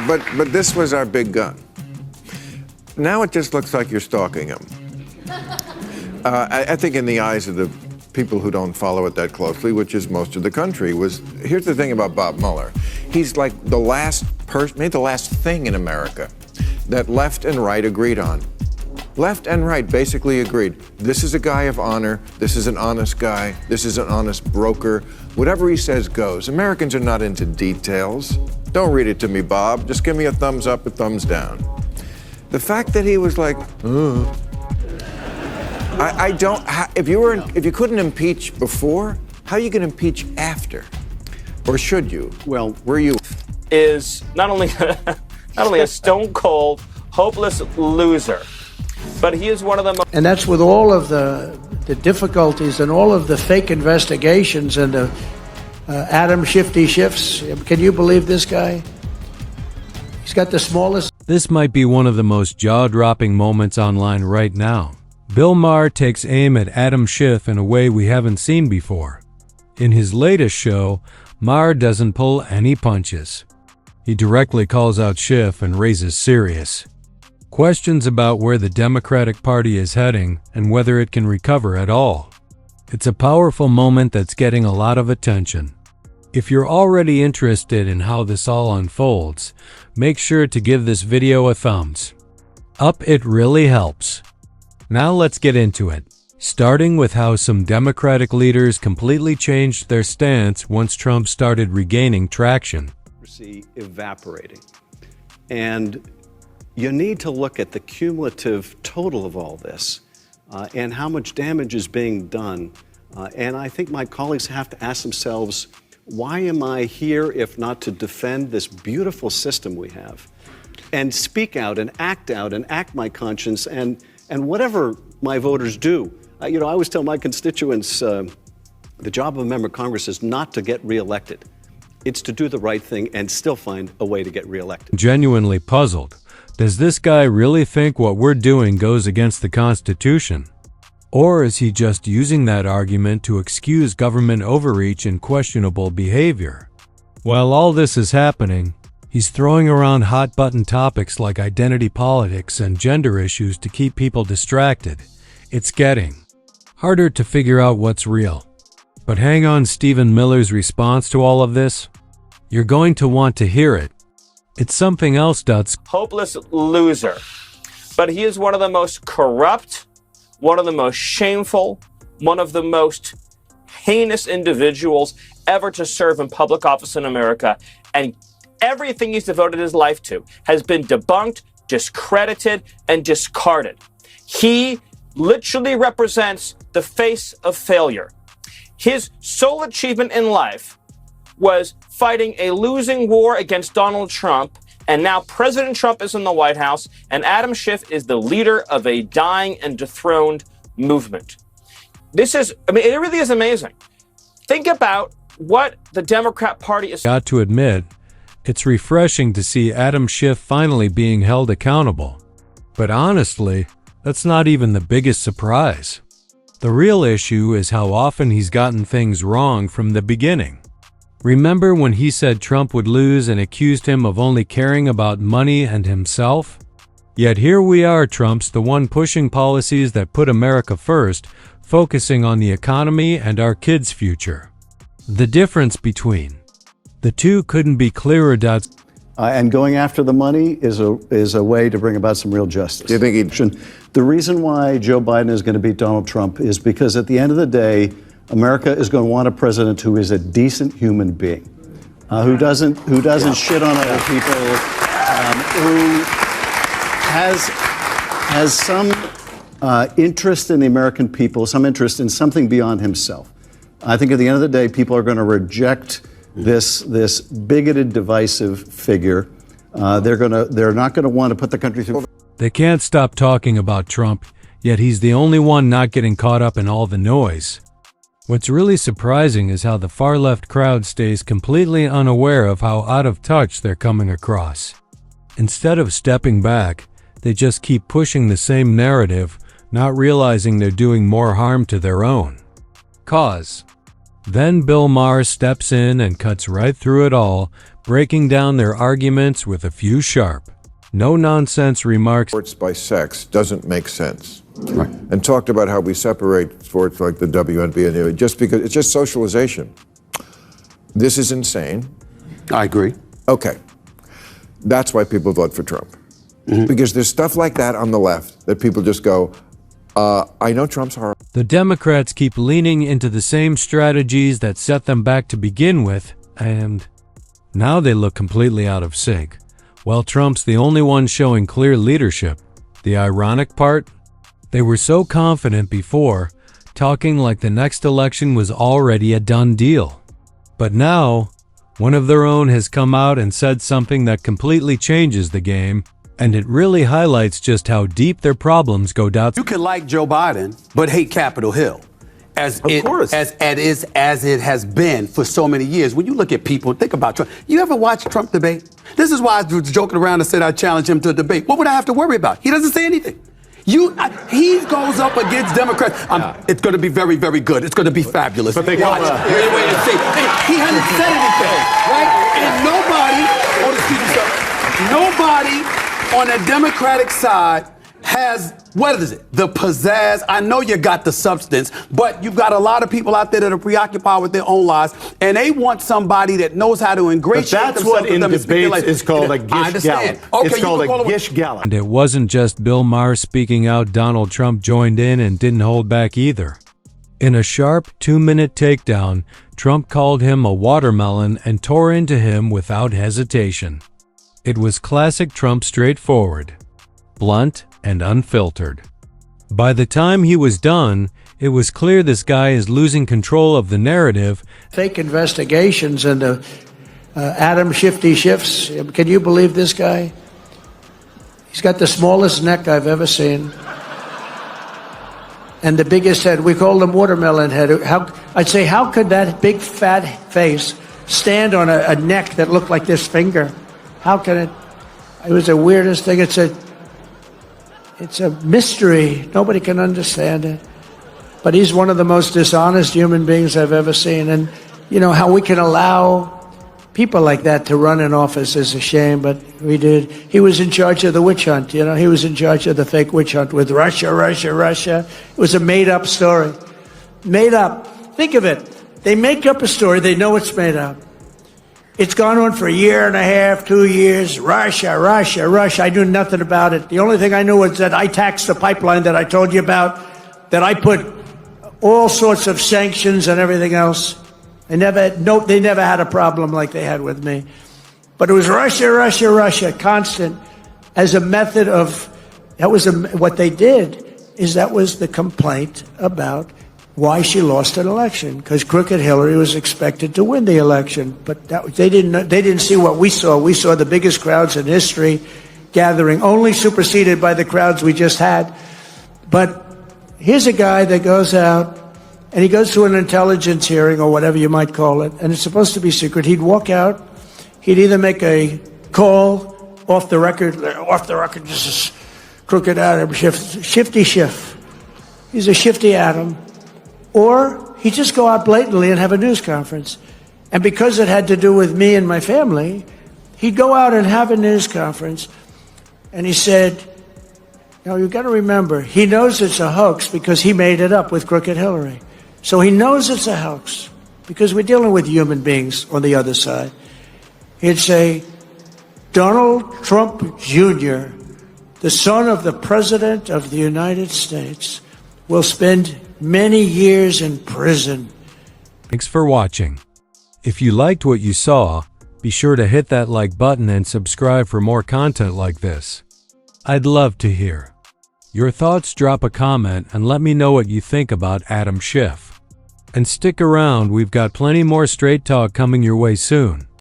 but this was our big gun. Now it just looks like you're stalking him. I think in the eyes of the people who don't follow it that closely, which is most of the country, here's the thing about Bob Mueller. He's like the last person, maybe the last thing in America that left and right agreed on. Left and right basically agreed. This is a guy of honor. This is an honest guy. This is an honest broker. Whatever he says goes. Americans are not into details. Don't read it to me, Bob. Just give me a thumbs up, a thumbs down. The fact that he was like, I don't. If you couldn't impeach before, how are you going to impeach after? Or should you? Well, were you? Is not only a stone cold, hopeless loser, but he is one of the most. And that's with all of the difficulties and all of the fake investigations and the Adam Shifty Schiffs. Can you believe this guy? He's got the smallest. This might be one of the most jaw-dropping moments online right now. Bill Maher takes aim at Adam Schiff in a way we haven't seen before. In his latest show, Maher doesn't pull any punches. He directly calls out Schiff and raises serious questions about where the Democratic Party is heading and whether it can recover at all. It's a powerful moment that's getting a lot of attention. If you're already interested in how this all unfolds, make sure to give this video a thumbs up. It really helps. Now let's get into it, starting with how some Democratic leaders completely changed their stance once Trump started regaining traction. Evaporating. And you need to look at the cumulative total of all this and how much damage is being done. And I think my colleagues have to ask themselves, why am I here if not to defend this beautiful system we have and speak out and act my conscience and whatever my voters do. I always tell my constituents the job of a member of Congress is not to get reelected. It's to do the right thing and still find a way to get reelected. Genuinely puzzled. Does this guy really think what we're doing goes against the Constitution? Or is he just using that argument to excuse government overreach and questionable behavior? While all this is happening, he's throwing around hot-button topics like identity politics and gender issues to keep people distracted. It's getting harder to figure out what's real. But hang on, Stephen Miller's response to all of this? You're going to want to hear it. It's something else. Hopeless loser. But he is one of the most corrupt, one of the most shameful, one of the most heinous individuals ever to serve in public office in America. And everything he's devoted his life to has been debunked, discredited, and discarded. He literally represents the face of failure. His sole achievement in life was fighting a losing war against Donald Trump, and now President Trump is in the White House, and Adam Schiff is the leader of a dying and dethroned movement. It really is amazing. Think about what the Democrat Party is. Got to admit, it's refreshing to see Adam Schiff finally being held accountable. But honestly, that's not even the biggest surprise. The real issue is how often he's gotten things wrong from the beginning. Remember when he said Trump would lose and accused him of only caring about money and himself? Yet here we are, Trump's the one pushing policies that put America first, focusing on the economy and our kids' future. The difference between the two couldn't be clearer. And going after the money is a way to bring about some real justice. Do you think the reason why Joe Biden is going to beat Donald Trump is because at the end of the day, America is going to want a president who is a decent human being, who doesn't shit on other people, who has some interest in the American people, some interest in something beyond himself. I think at the end of the day, people are going to reject this bigoted, divisive figure. They're not going to want to put the country through. They can't stop talking about Trump, yet he's the only one not getting caught up in all the noise. What's really surprising is how the far-left crowd stays completely unaware of how out of touch they're coming across. Instead of stepping back, they just keep pushing the same narrative, not realizing they're doing more harm to their own cause. Then Bill Maher steps in and cuts right through it all, breaking down their arguments with a few sharp, no-nonsense remarks. Sports by sex doesn't make sense. Right. And talked about how we separate sports like the WNBA just because it's just socialization. This is insane. I agree. Okay. That's why people vote for Trump. Because there's stuff like that on the left that people just go, I know Trump's horrible. The Democrats keep leaning into the same strategies that set them back to begin with, and now they look completely out of sync. While Trump's the only one showing clear leadership. The ironic part? They were so confident before, talking like the next election was already a done deal. But now, one of their own has come out and said something that completely changes the game, and it really highlights just how deep their problems go down. You can like Joe Biden, but hate Capitol Hill. As it has been for so many years. When you look at people, think about Trump. You ever watch Trump debate? This is why I was joking around and said I'd challenge him to a debate. What would I have to worry about? He doesn't say anything. He goes up against Democrats. It's going to be very, very good. It's going to be fabulous. But they watch. Wait and see. He hasn't said anything, right? And nobody on the Democratic side has, what is it? The pizzazz. I know you got the substance, but you've got a lot of people out there that are preoccupied with their own lives, and they want somebody that knows how to ingratiate themselves with them. That's what in debates is called a gish gallop. Okay, it's called a gish gallop. And it wasn't just Bill Maher speaking out. Donald Trump joined in and didn't hold back either. In a sharp 2-minute takedown, Trump called him a watermelon and tore into him without hesitation. It was classic Trump, straightforward, blunt, and unfiltered. By the time he was done, it was clear this guy is losing control of the narrative. Fake investigations and the Adam Shifty Schiffs. Can you believe this guy? He's got the smallest neck I've ever seen. And the biggest head. We call him watermelon head. I'd say, how could that big fat face stand on a neck that looked like this finger? How can it? It was the weirdest thing. It's a mystery. Nobody can understand it. But he's one of the most dishonest human beings I've ever seen. And, you know, how we can allow people like that to run in office is a shame, but we did. He was in charge of the witch hunt, you know. He was in charge of the fake witch hunt with Russia. It was a made-up story. Made up. Think of it. They make up a story. They know it's made up. It's gone on for a year and a half, 2 years. Russia. I knew nothing about it. The only thing I knew was that I taxed the pipeline that I told you about, that I put all sorts of sanctions and everything else. They never had a problem like they had with me. But it was Russia, constant, as a method of, what they did is that was the complaint about why she lost an election, because crooked Hillary was expected to win the election. But they didn't see what we saw. We saw the biggest crowds in history gathering, only superseded by the crowds we just had. But here's a guy that goes out, and he goes to an intelligence hearing, or whatever you might call it, and it's supposed to be secret. He'd walk out, he'd either make a call off the record, this is crooked Adam Schiff, Shifty Schiff. He's a shifty Adam. Or he'd just go out blatantly and have a news conference. And because it had to do with me and my family, he'd go out and have a news conference. And he said, you've got to remember, he knows it's a hoax because he made it up with crooked Hillary. So he knows it's a hoax because we're dealing with human beings on the other side. He'd say, Donald Trump Jr., the son of the President of the United States, will spend many years in prison. Thanks for watching. If you liked what you saw, be sure to hit that like button and subscribe for more content like this. I'd love to hear your thoughts. Drop a comment and let me know what you think about Adam Schiff. And stick around, we've got plenty more straight talk coming your way soon.